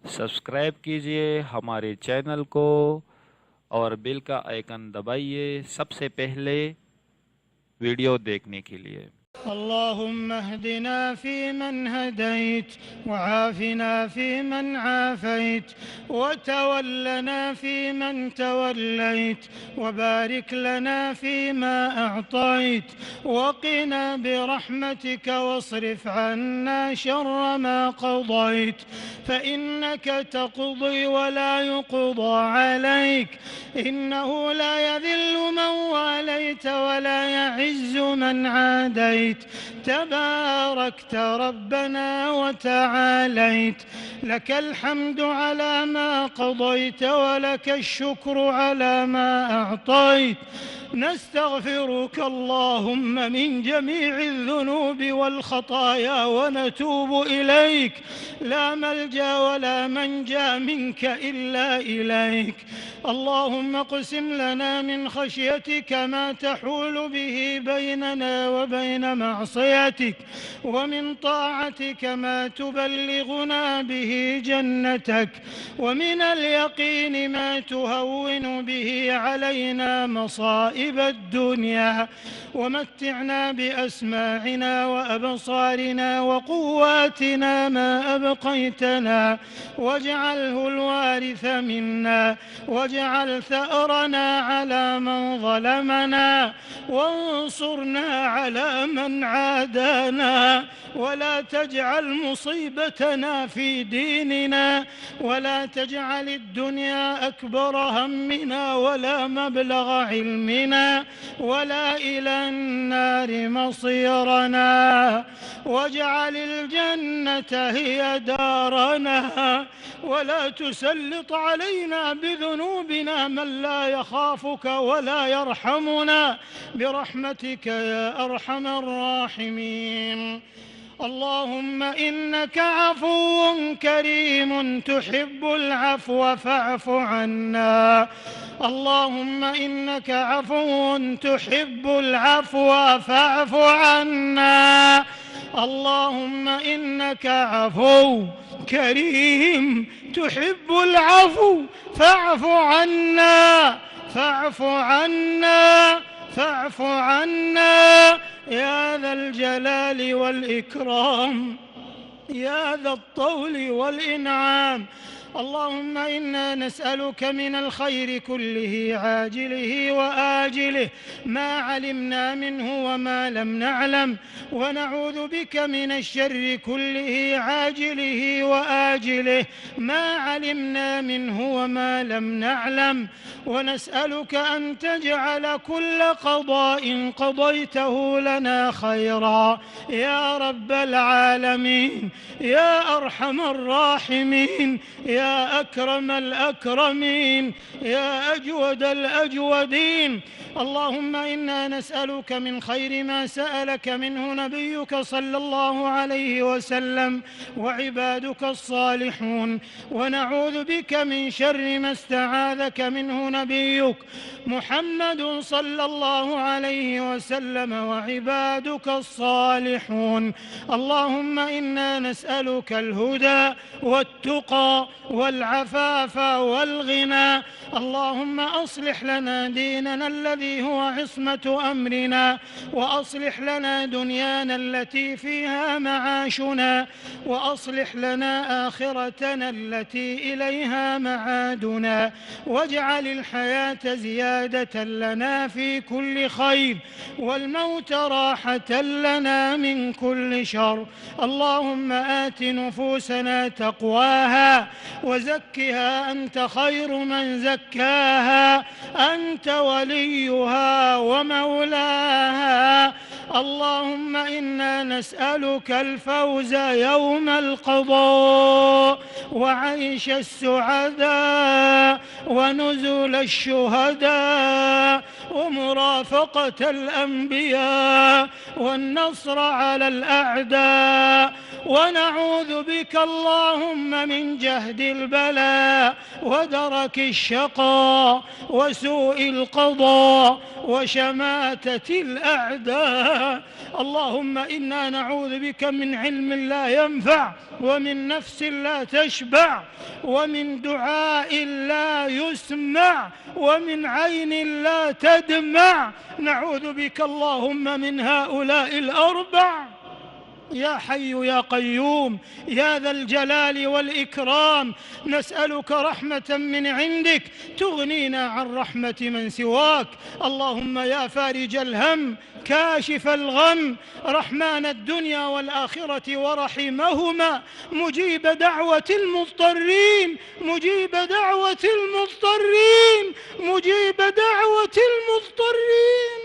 सब्सक्राइब कीजिए हमारे चैनल को और बेल का आइकन दबाइए सबसे पहले वीडियो देखने के लिए। اللهم اهدنا فيمن هديت وعافنا فيمن عافيت وتولنا فيمن توليت وبارك لنا فيما أعطيت وقنا برحمتك واصرف عنا شر ما قضيت فإنك تقضي ولا يقضى عليك إنه لا يذل من واليت ولا يعز من عاديت تباركت ربنا وتعاليت لك الحمد على ما قضيت ولك الشكر على ما أعطيت نستغفرك اللهم من جميع الذنوب والخطايا ونتوب إليك لا ملجأ ولا منجا منك إلا إليك اللهم اقسم لنا من خشيتك ما تحول به بيننا وبين معصيتك ومن طاعتك ما تبلغنا به جنتك ومن اليقين ما تهون به علينا مصائب الدنيا ومتعنا بأسماعنا وأبصارنا وقواتنا ما أبقيتنا واجعله الوارث منا واجعل ثأرنا على من ظلمنا وانصرنا على من عادانا ولا تجعل مصيبتنا في ديننا ولا تجعل الدنيا أكبر همنا ولا مبلغ علمنا ولا إلى النار مصيرنا واجعل الجنة هي دارنا ولا تسلط علينا بذنوبنا من لا يخافك ولا يرحمنا برحمتك يا أرحم الراحمين اللهم إنك عفو كريم تحب العفو فاعف عنا اللهم إنك عفو تحب العفو فاعف عنا اللهم إنك عفو كريم تحب العفو فاعف عنا فاعف عنا فاعف عنا يا ذا الجلال والإكرام يا ذا الطول والإنعام اللهم إنا نسألك من الخير كله عاجله وآجله ما علمنا منه وما لم نعلم ونعوذ بك من الشر كله عاجله وآجله ما علمنا منه وما لم نعلم ونسألك أن تجعل كل قضاء قضيته لنا خيرا يا رب العالمين يا أرحم الراحمين يا أكرم الأكرمين يا أجود الأجودين اللهم إنا نسألك من خير ما سألك منه نبيك صلى الله عليه وسلم وعبادك الصالحون ونعوذ بك من شر ما استعاذك منه نبيك محمد صلى الله عليه وسلم وعبادك الصالحون اللهم إنا نسألك الهدى والتقى والعفاف والغنى اللهم أصلح لنا ديننا الذي هو عصمة أمرنا وأصلح لنا دنيانا التي فيها معاشنا وأصلح لنا آخرتنا التي إليها معادنا واجعل الحياة زيادة لنا في كل خير والموت راحة لنا من كل شر اللهم آت نفوسنا تقواها وزكها أنت خير من زكاها أنت وليها ومولاها اللهم إنا نسألك الفوز يوم القضاء وعيش السعداء ونزول الشهداء ومرافقة الأنبياء والنصر على الأعداء ونعوذ بك اللهم من جهد البلاء ودرك الشقاء وسوء القضاء وشماتة الأعداء اللهم إنا نعوذ بك من علم لا ينفع ومن نفس لا تشفع تشبع، ومن دعاء لا يسمع، ومن عين لا تدمع. نعوذ بك اللهم من هؤلاء الأربع. يا حي يا قيوم يا ذا الجلال والإكرام، نسألك رحمة من عندك تغنينا عن رحمة من سواك. اللهم يا فارج الهم كاشف الغم، رحمن الدنيا والآخرة ورحمهما، مجيب دعوة المضطرين، مجيب دعوة المضطرين، مجيب دعوة المضطرين.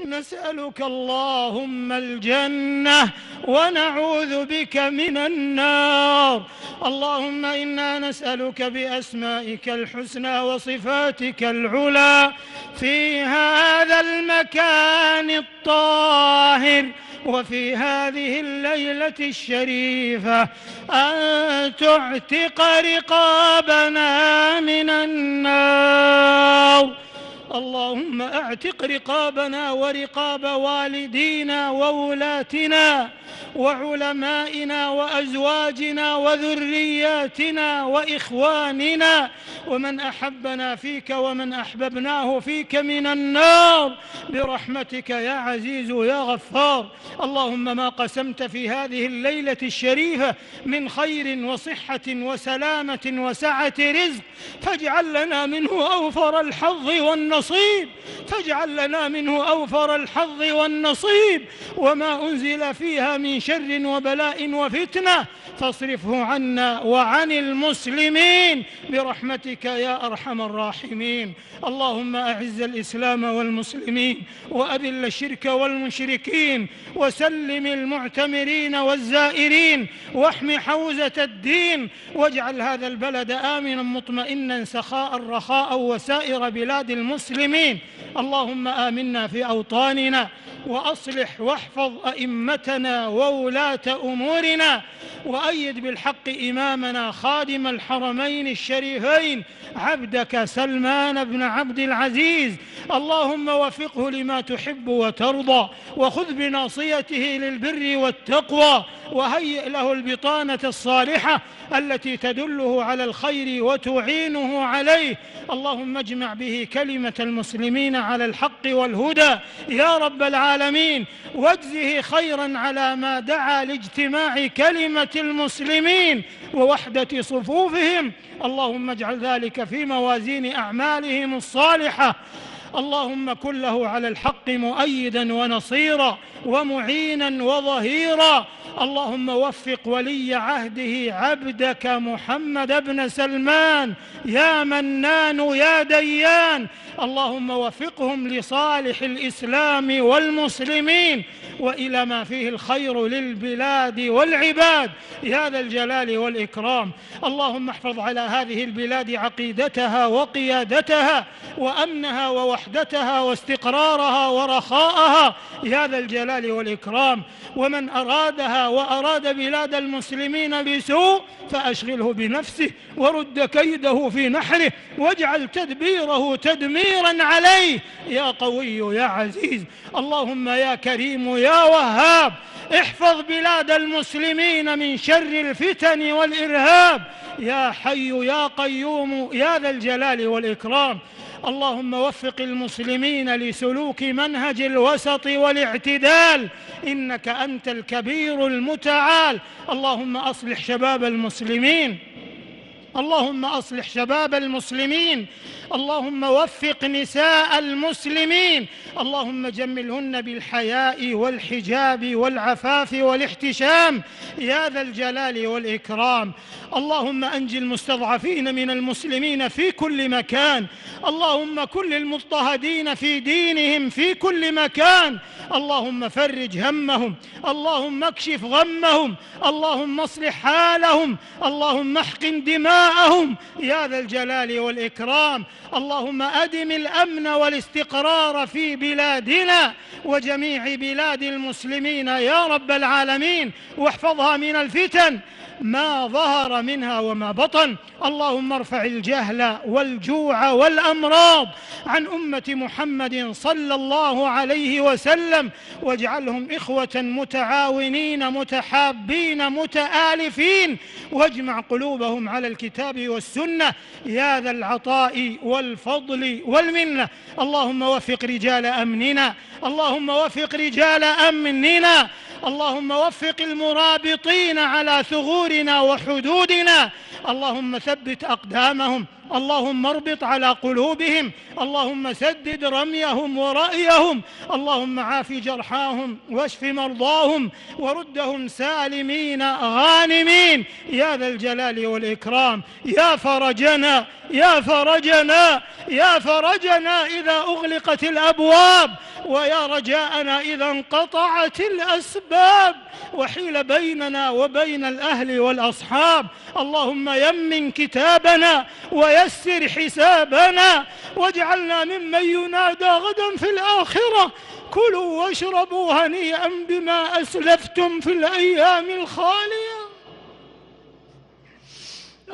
نسألك اللهم الجنة ونعوذ بك من النار. اللهم إنا نسألك بأسمائك الحسنى وصفاتك العلى في هذا المكان الطاهر وفي هذه الليلة الشريفة أن تعتق رقابنا من النار. اللهم اعتق رقابنا ورقاب والدينا وولاتنا وعلمائنا وأزواجنا وذرياتنا وإخواننا ومن أحبنا فيك ومن أحببناه فيك من النار برحمتك يا عزيز يا غفار. اللهم ما قسمت في هذه الليلة الشريفة من خير وصحة وسلامة وسعة رزق فاجعل لنا منه أوفر الحظ والنصيب، فاجعل لنا منه أوفر الحظ والنصيب. وما أنزل فيها من شر وبلاء وفتنة فاصرفه عنا وعن المسلمين برحمتك يا أرحم الراحمين. اللهم أعز الإسلام والمسلمين وأذل الشرك والمشركين وسلم المعتمرين والزائرين واحم حوزة الدين، واجعل هذا البلد آمنا مطمئنا سخاء رخاء وسائر بلاد المسلمين. اللهم آمنا في أوطاننا وأصلح واحفظ أئمتنا وولاة أمورنا، وأيد بالحق إمامنا خادم الحرمين الشريفين عبدك سلمان بن عبد العزيز. اللهم وفقه لما تحب وترضى، وخذ بناصيته للبر والتقوى، وهيئ له البطانة الصالحة التي تدله على الخير وتعينه عليه. اللهم اجمع به كلمة المسلمين على الحق والهدى يا رب العالمين، واجزه خيرا على ما دعا لاجتماع كلمة المسلمين ووحدة صفوفهم. اللهم اجعل ذلك في موازين أعمالهم الصالحة. اللهم كن له على الحق مؤيدا ونصيرا ومعينا وظهيرا. اللهم وفق ولي عهده عبدك محمد بن سلمان يا منان يا ديان. اللهم وفقهم لصالح الإسلام والمسلمين وإلى ما فيه الخير للبلاد والعباد يا ذا الجلال والإكرام. اللهم احفظ على هذه البلاد عقيدتها وقيادتها وأمنها ووحدتها واستقرارها ورخاءها يا ذا الجلال والإكرام. ومن أرادها وأراد بلاد المسلمين بسوء فأشغله بنفسه ورد كيده في نحره واجعل تدبيره تدميرا عليه يا قوي يا عزيز. اللهم يا كريم يا وهاب احفظ بلاد المسلمين من شر الفتن والإرهاب يا حي يا قيوم يا ذا الجلال والإكرام. اللهم وفق المسلمين لسلوك منهج الوسط والاعتدال إنك أنت الكبير المتعال. اللهم أصلح شباب المسلمين، اللهم أصلح شباب المسلمين، اللهم وفق نساء المسلمين، اللهم جملهن بالحياء والحجاب والعفاف والاحتشام يا ذا الجلال والإكرام. اللهم أنج المستضعفين من المسلمين في كل مكان، اللهم كن للمضطهدين في دينهم في كل مكان. اللهم فرج همهم، اللهم اكشف غمهم، اللهم اصلح حالهم، اللهم احقن دماءهم يا ذا الجلال والإكرام. اللهم أدم الأمن والاستقرار في بلادنا وجميع بلاد المسلمين يا رب العالمين، واحفظها من الفتن ما ظهر منها وما بطن. اللهم ارفع الجهل والجوع والأمراض عن أمة محمد صلى الله عليه وسلم وسلم، واجعلهم إخوة متعاونين متحابين متآلفين، واجمع قلوبهم على الكتاب والسنة يا ذا العطاء والفضل والمنة. اللهم وفق رجال أمننا، اللهم وفق رجال أمننا، اللهم وفق المرابطين على ثغورنا وحدودنا، اللهم ثبت أقدامهم، اللهم اربط على قلوبهم، اللهم سدد رميهم ورأيهم، اللهم عاف جرحاهم واشف مرضاهم وردهم سالمين غانمين يا ذا الجلال والإكرام. يا فرجنا يا فرجنا يا فرجنا إذا أغلقت الأبواب، ويا رجاءنا إذا انقطعت الأسباب وحيل بيننا وبين الأهل والأصحاب. اللهم يمن كتابنا ويسر حسابنا، واجعلنا ممن ينادى غدا في الآخرة: كلوا واشربوا هنيئا بما أسلفتم في الأيام الخالية.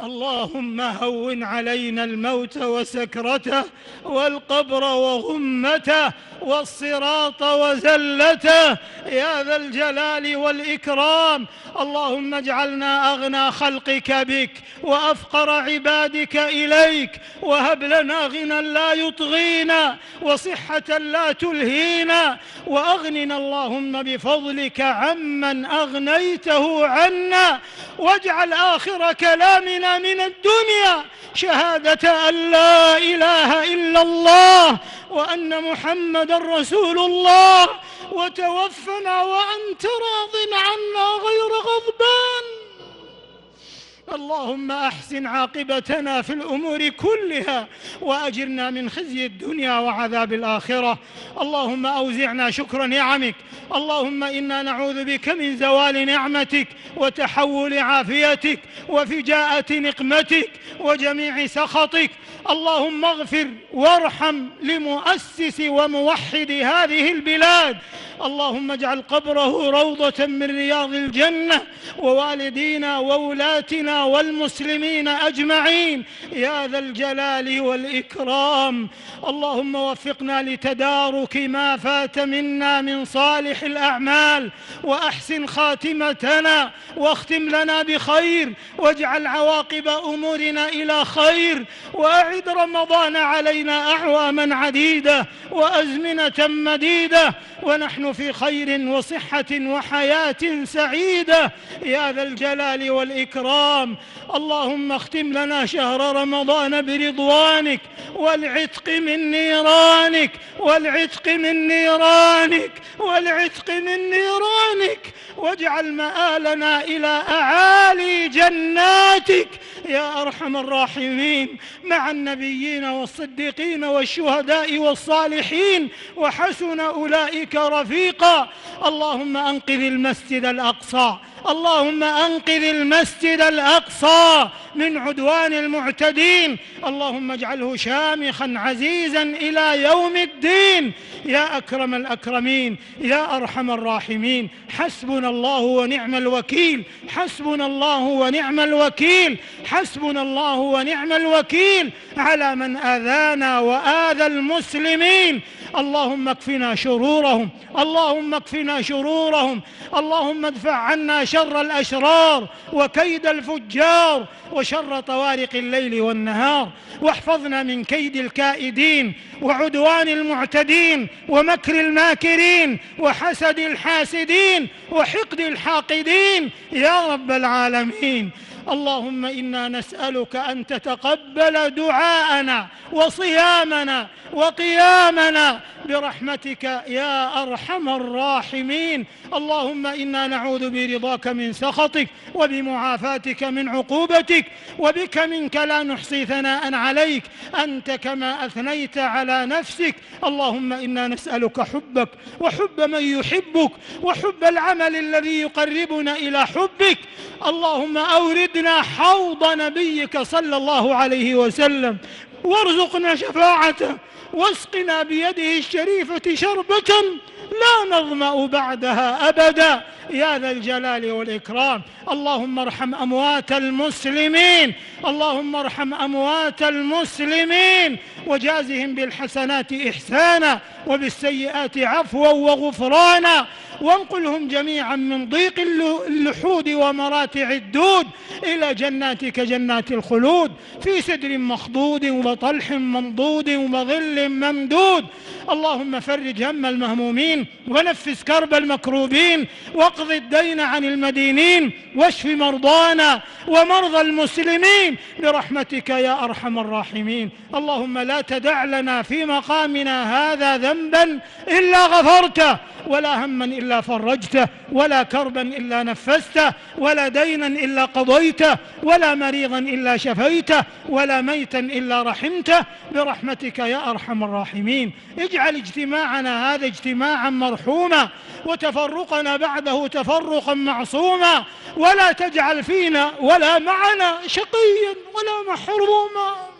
اللهم هون علينا الموت وسكرته والقبر وغمته والصراط وزلته يا ذا الجلال والإكرام. اللهم اجعلنا أغنى خلقك بك وأفقر عبادك إليك، وهب لنا غنى لا يطغينا وصحة لا تلهينا، وأغننا اللهم بفضلك عمن أغنيته عنا، واجعل آخر كلامنا من الدنيا شهادة أن لا إله إلا الله وأن محمد رسول الله، وتوفنا وأنت راض عنا غير غضبان. اللهم أحسن عاقبتنا في الأمور كلها، وأجرنا من خزي الدنيا وعذاب الآخرة. اللهم أوزعنا شكر نعمك، اللهم إنا نعوذ بك من زوال نعمتك وتحول عافيتك وفجاءة نقمتك وجميع سخطك. اللهم اغفر وارحم لمؤسس وموحد هذه البلاد، اللهم اجعل قبره روضة من رياض الجنة، ووالدينا وولاتنا والمسلمين أجمعين يا ذا الجلال والإكرام. اللهم وفقنا لتدارك ما فات منا من صالح الأعمال، وأحسن خاتمتنا، واختم لنا بخير، واجعل عواقب أمورنا إلى خير، وأعد رمضان علينا أعواما عديدة وأزمنة مديدة ونحن في خير وصحة وحياة سعيدة يا ذا الجلال والإكرام. اللهم اختم لنا شهر رمضان برضوانك والعتق من نيرانك، والعتق من نيرانك، والعتق من نيرانك، واجعل مآلنا إلى أعالي جناتك يا أرحم الراحمين، مع النبيين والصديقين والشهداء والصالحين، وحسن أولئك رفيقا. اللهم أنقذ المسجد الأقصى، اللهم أنقذ المسجد الأقصى من عدوان المعتدين، اللهم اجعله شامخا عزيزا إلى يوم الدين يا أكرم الأكرمين يا أرحم الراحمين. حسبنا الله ونعم الوكيل، حسبنا الله ونعم الوكيل، حسبنا الله ونعم الوكيل على من آذانا وآذى المسلمين. اللهم اكفنا شرورهم، اللهم اكفنا شرورهم، اللهم ادفع عنا شر الأشرار وكيد الفجار وشر طوارق الليل والنهار، واحفظنا من كيد الكائدين وعدوان المعتدين ومكر الماكرين وحسد الحاسدين وحقد الحاقدين يا رب العالمين. اللهم إنا نسألك أن تتقبل دعاءنا وصيامنا وقيامنا برحمتك يا أرحم الراحمين. اللهم إنا نعوذ برضاك من سخطك وبمعافاتك من عقوبتك، وبك منك لا نحصي ثناء عليك أنت كما أثنيت على نفسك. اللهم إنا نسألك حبك وحب من يحبك وحب العمل الذي يقربنا إلى حبك. اللهم أوردنا حوض نبيك صلى الله عليه وسلم وارزقنا شفاعته، واسقنا بيده الشريفة شربة لا نظمأ بعدها أبدا يا ذا الجلال والإكرام. اللهم ارحم أموات المسلمين، اللهم ارحم أموات المسلمين وجازهم بالحسنات إحسانا، وبالسيئات عفوا وغفرانا، وانقلهم جميعا من ضيق اللحود ومراتع الدود إلى جناتك جنات الخلود، في سدر مخضود وطلح منضود وظل ممدود. اللهم فرج هم المهمومين ونفس كرب المكروبين واقض الدين عن المدينين واشف مرضانا ومرضى المسلمين برحمتك يا أرحم الراحمين. اللهم لا تدع لنا في مقامنا هذا ذنبا إلا غفرته، ولا هما إلا فرجته، ولا كربا إلا نفسته، ولا دينا إلا قضيته، ولا مريضا إلا شفيته، ولا ميتا إلا رحمته برحمتك يا أرحم الراحمين. اجعل اجتماعنا هذا اجتماعا مرحوما، وتفرقنا بعده تفرقا معصوما، ولا تجعل فينا ولا معنا شقيا ولا محروما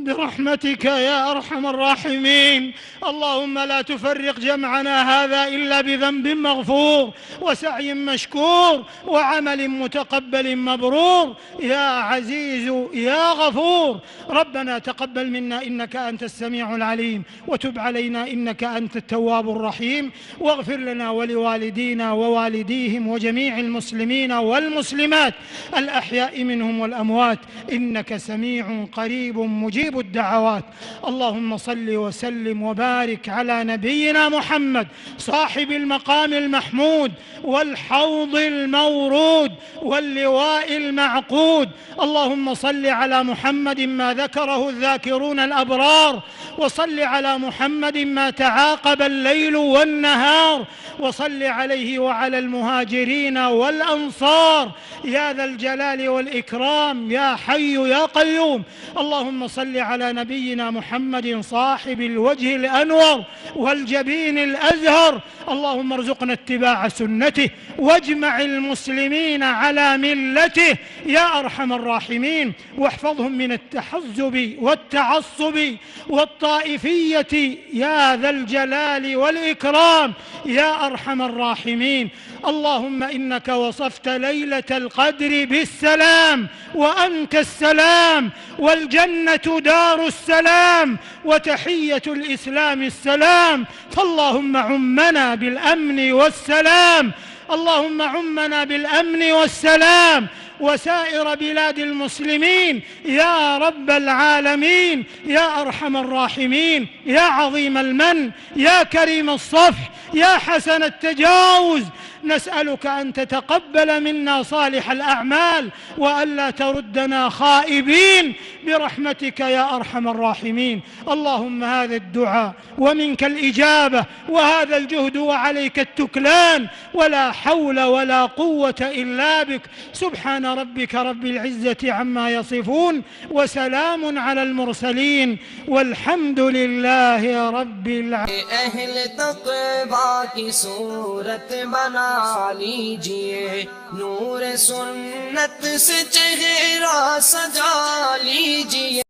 برحمتك يا أرحم الراحمين. اللهم لا تفرق جمعنا هذا إلا بذنب مغفور وسعي مشكور وعمل متقبل مبرور يا عزيز يا غفور. ربنا تقبل منا إنك أنت السميع العليم، وتب علينا إنك أنت التواب الرحيم، واغفر لنا ولوالدينا ووالديهم وجميع المسلمين والمسلمات الأحياء منهم والأموات، إنك سميع قريب مجيب الدعوات. اللهم صل وسلم وبارك على نبينا محمد صاحب المقام المحمود والحوض المورود واللواء المعقود. اللهم صل على محمد ما ذكره الذاكرون الأبرار، وصل على محمد ما تعاقب الليل والنهار، وصل عليه وعلى المهاجرين والأنصار يا ذا الجلال والإكرام يا حي يا قيوم. اللهم صل على نبينا محمد صاحب الوجه الأنور والجبين الأزهر. اللهم ارزقنا اتباع سنته واجمع المسلمين على ملته يا أرحم الراحمين، واحفظهم من التحزب والتعصب والطائفية يا ذا الجلال والإكرام يا أرحم الراحمين. اللهم إنك وصفت ليلة القدر بالسلام، وأنت السلام، والجنة دار السلام، وتحية الإسلام السلام، فاللهم عمنا بالأمن والسلام، اللهم عمنا بالأمن والسلام وسائر بلاد المسلمين يا رب العالمين يا أرحم الراحمين يا عظيم المن يا كريم الصفح يا حسن التجاوز. نسألك أن تتقبل منا صالح الأعمال وألا تردنا خائبين برحمتك يا أرحم الراحمين. اللهم هذا الدعاء ومنك الإجابة، وهذا الجهد وعليك التكلان، ولا حول ولا قوة إلا بك. سبحان ربك رب العزة عما يصفون، وسلام على المرسلين، والحمد لله رب العالمين. अहल तक़वा की सूरत बना लीजिए, नूर सुन्नत से चेहरा सजा लीजिए।